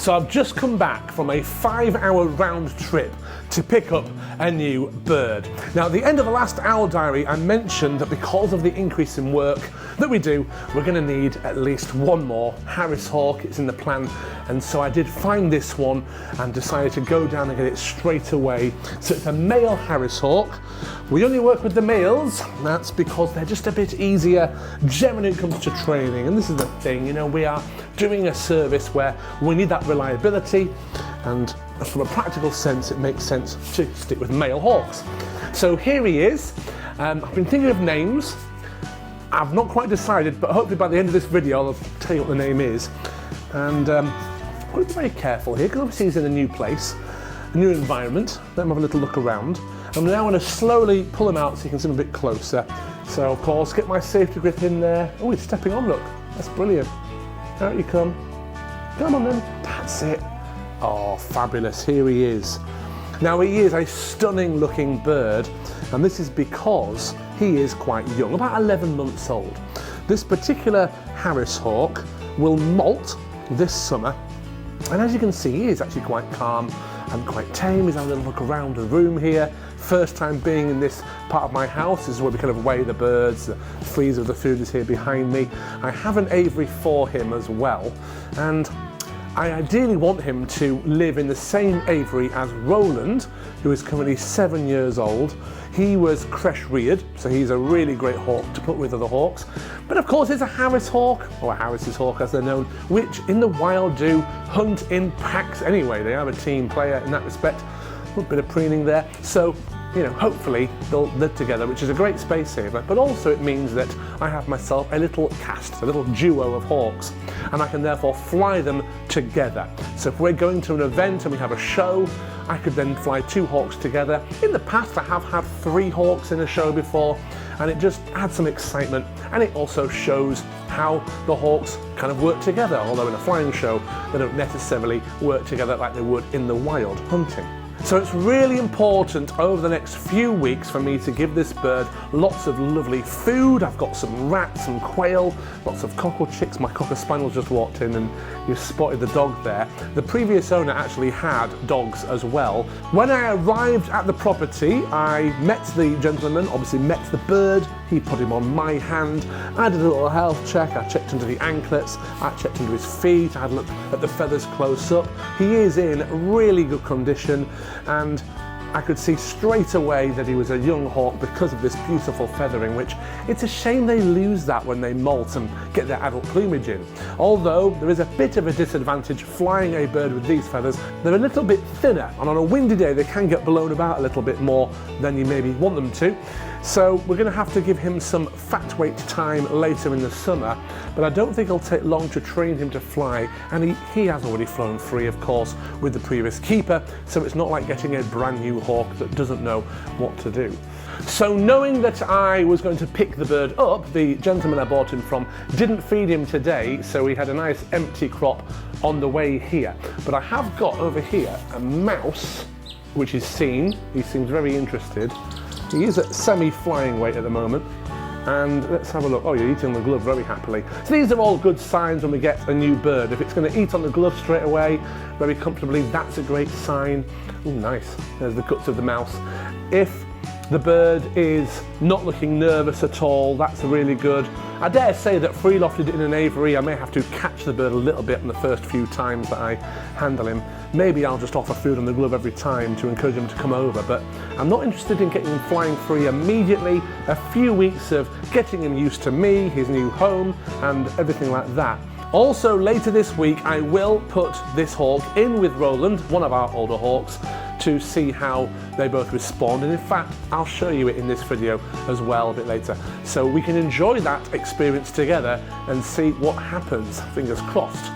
So I've just come back from a 5-hour round trip to pick up a new bird. Now at the end of the last owl diary I mentioned that because of the increase in work that we do, we're going to need at least one more Harris hawk. It's in the plan, and so I did find this one and decided to go down and get it straight away. So it's a male Harris hawk. We only work with the males, that's because they're just a bit easier generally when it comes to training. And this is the thing, you know, we are doing a service where we need that reliability, and from a practical sense it makes sense to stick with male hawks. So here he is. I've been thinking of names. I've not quite decided, but hopefully by the end of this video I'll tell you what the name is. And I'm going to be very careful here because obviously he's in a new place, a new environment. Let him have a little look around. I'm now going to slowly pull him out so you can see him a bit closer. So of course, get my safety grip in there. Oh, he's stepping on, look. That's brilliant. Out you come. Come on then. That's it. Oh, fabulous. Here he is. Now he is a stunning looking bird, and this is because he is quite young, about 11 months old. This particular Harris hawk will molt this summer, and as you can see, he is actually quite calm and quite tame. He's having a look around the room here. First time being in this part of my house. This is where we kind of weigh the birds. The freezer of the food is here behind me. I have an aviary for him as well, and I ideally want him to live in the same aviary as Roland, who is currently 7 years old. He was creche reared, so he's a really great hawk to put with other hawks. But of course it's a Harris hawk, or a Harris's hawk as they're known, which in the wild do hunt in packs anyway. They are a team player in that respect. A little bit of preening there. So, you know, hopefully they'll live together, which is a great space saver, but also it means that I have myself a little cast, a little duo of hawks, and I can therefore fly them together. So if we're going to an event and we have a show, I could then fly 2 hawks together. In the past I have had 3 hawks in a show before, and it just adds some excitement, and it also shows how the hawks kind of work together, although in a flying show they don't necessarily work together like they would in the wild hunting. So it's really important over the next few weeks for me to give this bird lots of lovely food. I've got some rats, some quail, lots of cockle chicks. My cocker spaniel just walked in and you spotted the dog there. The previous owner actually had dogs as well. When I arrived at the property, I met the gentleman, obviously met the bird. He put him on my hand. I did a little health check. I checked under the anklets. I checked under his feet. I had a look at the feathers close up. He is in really good condition, and I could see straight away that he was a young hawk because of this beautiful feathering, which it's a shame they lose that when they molt and get their adult plumage in. Although there is a bit of a disadvantage flying a bird with these feathers. They're a little bit thinner, and on a windy day they can get blown about a little bit more than you maybe want them to. So we're going to have to give him some fat weight time later in the summer, but I don't think it'll take long to train him to fly, and he has already flown free, of course, with the previous keeper, so it's not like getting a brand new hawk that doesn't know what to do. So knowing that I was going to pick the bird up, the gentleman I bought him from didn't feed him today, so we had a nice empty crop on the way here. But I have got over here a mouse, which is seen. He seems very interested. He is at semi-flying weight at the moment. And let's have a look. Oh, you're eating on the glove very happily. So these are all good signs when we get a new bird. If it's going to eat on the glove straight away, very comfortably, that's a great sign. Oh, nice. There's the guts of the mouse. If the bird is not looking nervous at all, that's really good. I dare say that free-lofted in an aviary, I may have to catch the bird a little bit in the first few times that I handle him. Maybe I'll just offer food on the glove every time to encourage him to come over, but I'm not interested in getting him flying free immediately. A few weeks of getting him used to me, his new home, and everything like that. Also, later this week, I will put this hawk in with Roland, one of our older hawks, to see how they both respond. And in fact, I'll show you it in this video as well a bit later. So we can enjoy that experience together and see what happens, fingers crossed.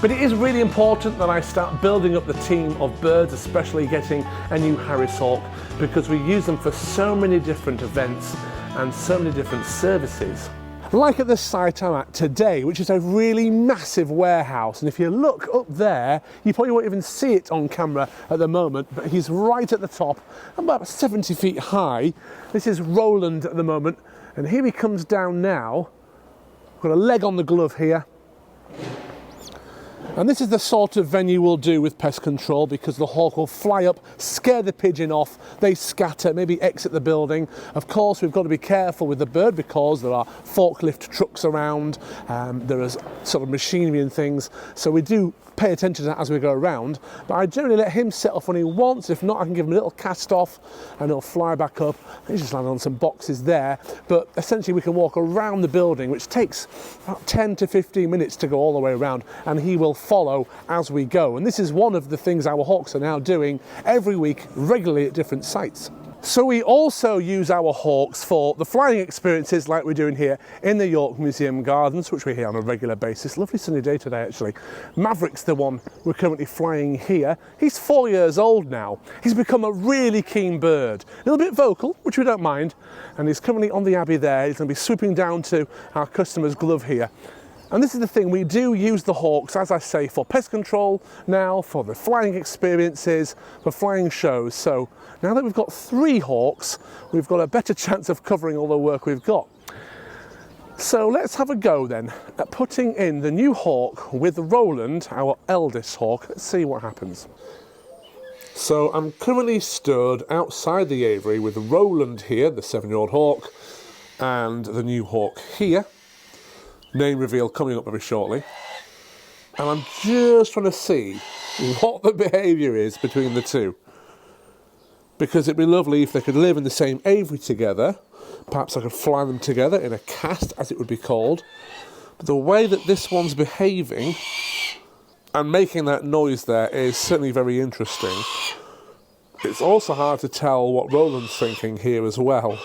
But it is really important that I start building up the team of birds, especially getting a new Harris hawk, because we use them for so many different events and so many different services. Like at the site I'm at today, which is a really massive warehouse, and if you look up there, you probably won't even see it on camera at the moment, but he's right at the top, about 70 feet high. This is Roland at the moment, and here he comes down now. Got a leg on the glove here. And this is the sort of venue we'll do with pest control, because the hawk will fly up, scare the pigeon off, they scatter, maybe exit the building. Of course, we've got to be careful with the bird because there are forklift trucks around, there is sort of machinery and things, so we do pay attention to that as we go around. But I generally let him set off when he wants. If not, I can give him a little cast off and he'll fly back up. He's just landed on some boxes there, but essentially we can walk around the building, which takes about 10 to 15 minutes to go all the way around, and he will follow as we go. And this is one of the things our hawks are now doing every week, regularly at different sites. So we also use our hawks for the flying experiences like we're doing here in the York Museum Gardens, which we're here on a regular basis. Lovely sunny day today, actually. Maverick's the one we're currently flying here. He's 4 years old now. He's become a really keen bird. A little bit vocal, which we don't mind. And he's currently on the Abbey there. He's going to be swooping down to our customer's glove here. And this is the thing, we do use the hawks, as I say, for pest control now, for the flying experiences, for flying shows. So now that we've got 3 hawks, we've got a better chance of covering all the work we've got. So let's have a go then at putting in the new hawk with Roland, our eldest hawk. Let's see what happens. So I'm currently stood outside the aviary with Roland here, the 7-year-old hawk, and the new hawk here. Name reveal coming up very shortly. And I'm just trying to see what the behaviour is between the two. Because it'd be lovely if they could live in the same aviary together. Perhaps I could fly them together in a cast, as it would be called. But the way that this one's behaving and making that noise there is certainly very interesting. It's also hard to tell what Roland's thinking here as well.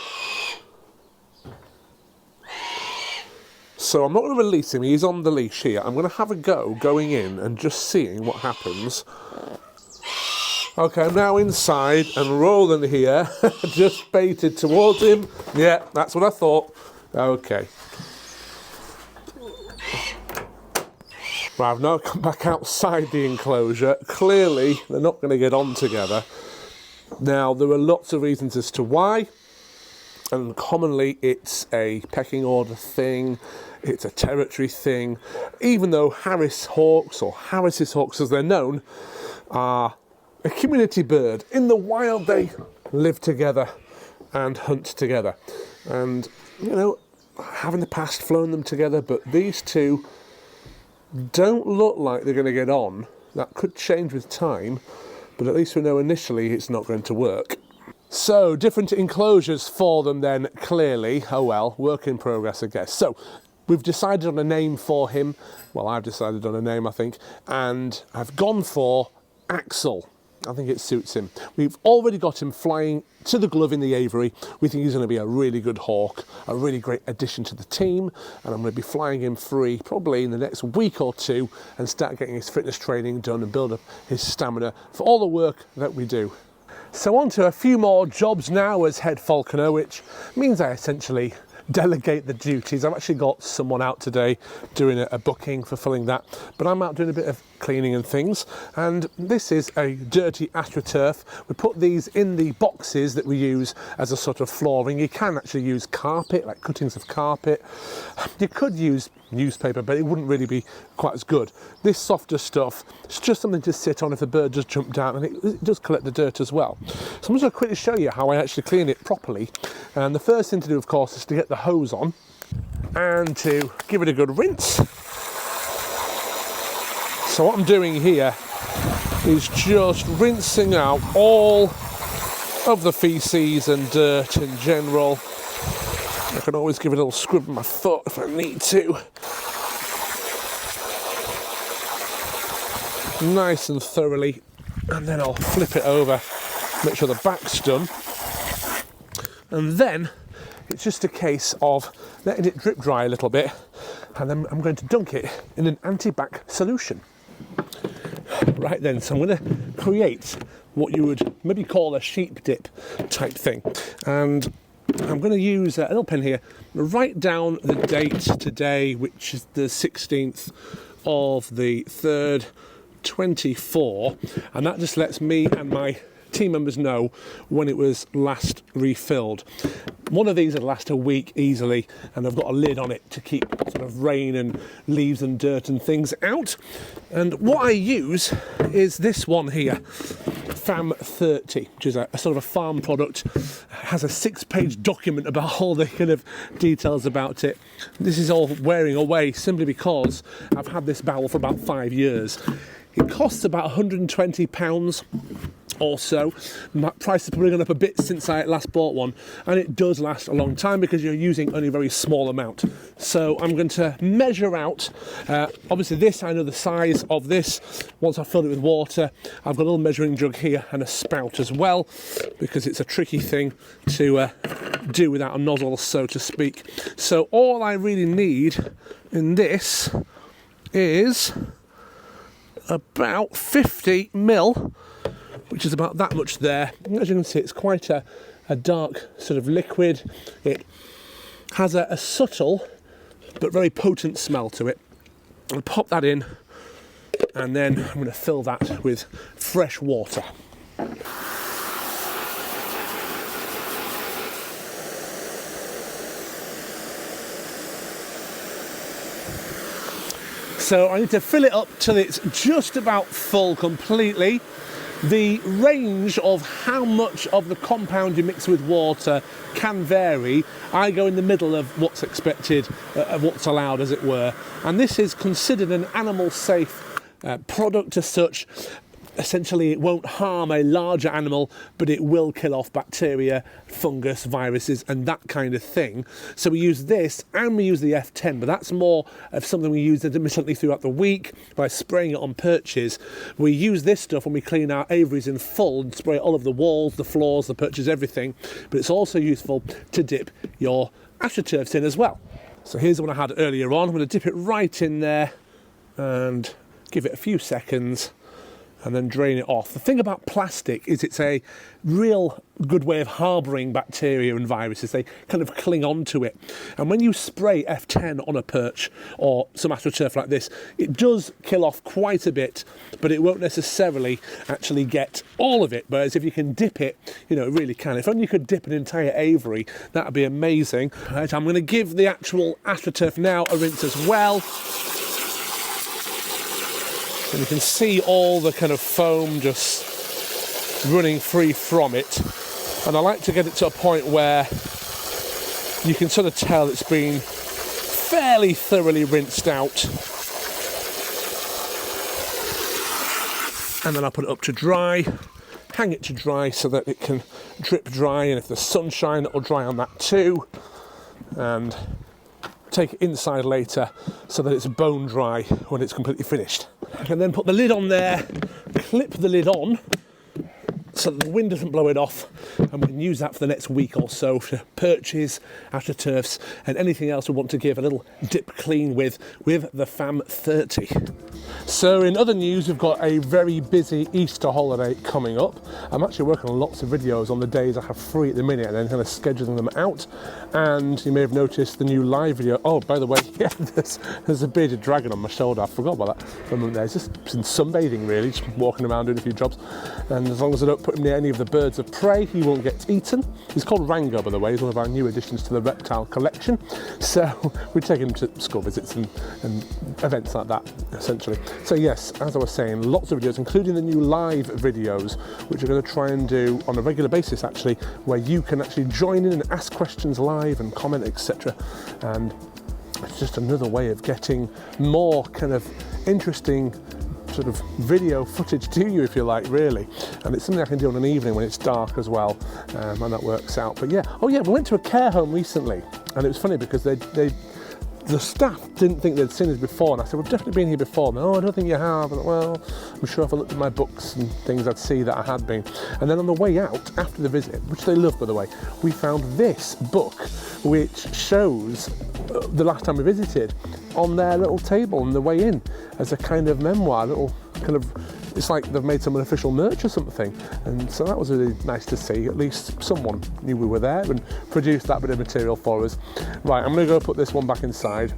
So I'm not going to release him, he's on the leash here. I'm going to have a go going in and just seeing what happens. Okay, I'm now inside and Roland here just baited towards him. Yeah, that's what I thought. Okay. Right, I've now come back outside the enclosure. Clearly, they're not going to get on together. Now, there are lots of reasons as to why. And commonly it's a pecking order thing, it's a territory thing, even though Harris hawks, or Harris's hawks as they're known, are a community bird. In the wild they live together and hunt together. And, you know, I have in the past flown them together, but these two don't look like they're going to get on. That could change with time, but at least we know initially it's not going to work. So, different enclosures for them then, clearly. Oh well, work in progress, I guess. So, we've decided on a name for him. Well, I've decided on a name, I think. And I've gone for Axel. I think it suits him. We've already got him flying to the glove in the aviary. We think he's going to be a really good hawk, a really great addition to the team. And I'm going to be flying him free probably in the next week or two and start getting his fitness training done and build up his stamina for all the work that we do. So on to a few more jobs now as head falconer, which means I essentially delegate the duties. I've actually got someone out today doing a booking, fulfilling that, but I'm out doing a bit of cleaning and things. And this is a dirty astroturf. We put these in the boxes that we use as a sort of flooring. You can actually use carpet, like cuttings of carpet. You could use newspaper, but it wouldn't really be quite as good. This softer stuff, it's just something to sit on if the bird does jump down, and it does collect the dirt as well. So I'm just going to quickly show you how I actually clean it properly. And the first thing to do, of course, is to get the hose on and to give it a good rinse. So what I'm doing here is just rinsing out all of the feces and dirt in general. I can always give it a little scrub with my foot if I need to. Nice and thoroughly, and then I'll flip it over, make sure the back's done. And then it's just a case of letting it drip dry a little bit, and then I'm going to dunk it in an anti-bac solution. Right then, so I'm going to create what you would maybe call a sheep dip type thing. And I'm going to use a little pen here, write down the date today, which is the 16th of the 3rd, 24, and that just lets me and my team members know when it was last refilled. One of these would last a week easily, and I've got a lid on it to keep sort of rain and leaves and dirt and things out. And what I use is this one here, Fam30, which is a sort of a farm product. It has a 6-page document about all the kind of details about it. This is all wearing away simply because I've had this barrel for about 5 years. It costs about £120 or so. My price has probably gone up a bit since I last bought one, and it does last a long time because you're using only a very small amount. So I'm going to measure out, obviously this, I know the size of this. Once I've filled it with water, I've got a little measuring jug here and a spout as well, because it's a tricky thing to do without a nozzle, so to speak. So all I really need in this is about 50 ml, which is about that much there. As you can see, it's quite a dark sort of liquid. It has a subtle but very potent smell to it. I'll pop that in, and then I'm going to fill that with fresh water. So I need to fill it up till it's just about full completely. The range of how much of the compound you mix with water can vary. I go in the middle of what's expected, of what's allowed, as it were. And this is considered an animal safe product as such. Essentially, it won't harm a larger animal, but it will kill off bacteria, fungus, viruses, and that kind of thing. So we use this, and we use the F10, but that's more of something we use intermittently throughout the week by spraying it on perches. We use this stuff when we clean our aviaries in full and spray it all over the walls, the floors, the perches, everything. But it's also useful to dip your astroturfs in as well. So here's the one I had earlier on. I'm going to dip it right in there and give it a few seconds, and then drain it off. The thing about plastic is it's a real good way of harbouring bacteria and viruses. They kind of cling on to it. And when you spray F10 on a perch or some astroturf like this, it does kill off quite a bit, but it won't necessarily actually get all of it. Whereas if you can dip it, you know, it really can. If only you could dip an entire aviary, that would be amazing. Right, I'm going to give the actual astroturf now a rinse as well. And you can see all the kind of foam just running free from it. And I like to get it to a point where you can sort of tell it's been fairly thoroughly rinsed out. And then I put it up to dry, hang it to dry so that it can drip dry, and if there's sunshine, it'll dry on that too. And take it inside later so that it's bone dry when it's completely finished. I can then put the lid on there, clip the lid on so that the wind doesn't blow it off, and we can use that for the next week or so for perches, astroturfs, and anything else we want to give a little dip clean with the Fam30. So in other news, we've got a very busy Easter holiday coming up. I'm actually working on lots of videos on the days I have free at the minute, and then kind of scheduling them out. And you may have noticed the new live video. Oh, by the way, yeah, there's a bearded dragon on my shoulder. I forgot about that for a moment there. It's just been sunbathing really, just walking around doing a few jobs. And as long as I don't put him near any of the birds of prey, he won't get eaten. He's called Rango, by the way. He's one of our new additions to the reptile collection. So we take him to school visits and events like that, essentially. So yes, as I was saying, lots of videos, including the new live videos, which we're going to try and do on a regular basis, actually, where you can actually join in and ask questions live and comment, etc. And it's just another way of getting more kind of interesting sort of video footage to you, if you like, really. And it's something I can do on an evening when it's dark as well, and that works out. But yeah, oh yeah, we went to a care home recently, and it was funny because the staff didn't think they'd seen us before, and I said, we've definitely been here before. And, I don't think you have. And, well, I'm sure if I looked at my books and things, I'd see that I had been. And then on the way out, after the visit, which they loved, by the way, we found this book, which shows the last time we visited on their little table on the way in as a kind of memoir, little kind of, it's like they've made some unofficial merch or something. And so that was really nice to see. At least someone knew we were there and produced that bit of material for us. Right, I'm going to go put this one back inside.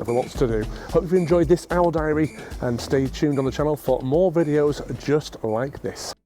I've got lots to do. Hope you enjoyed this owl diary, and stay tuned on the channel for more videos just like this.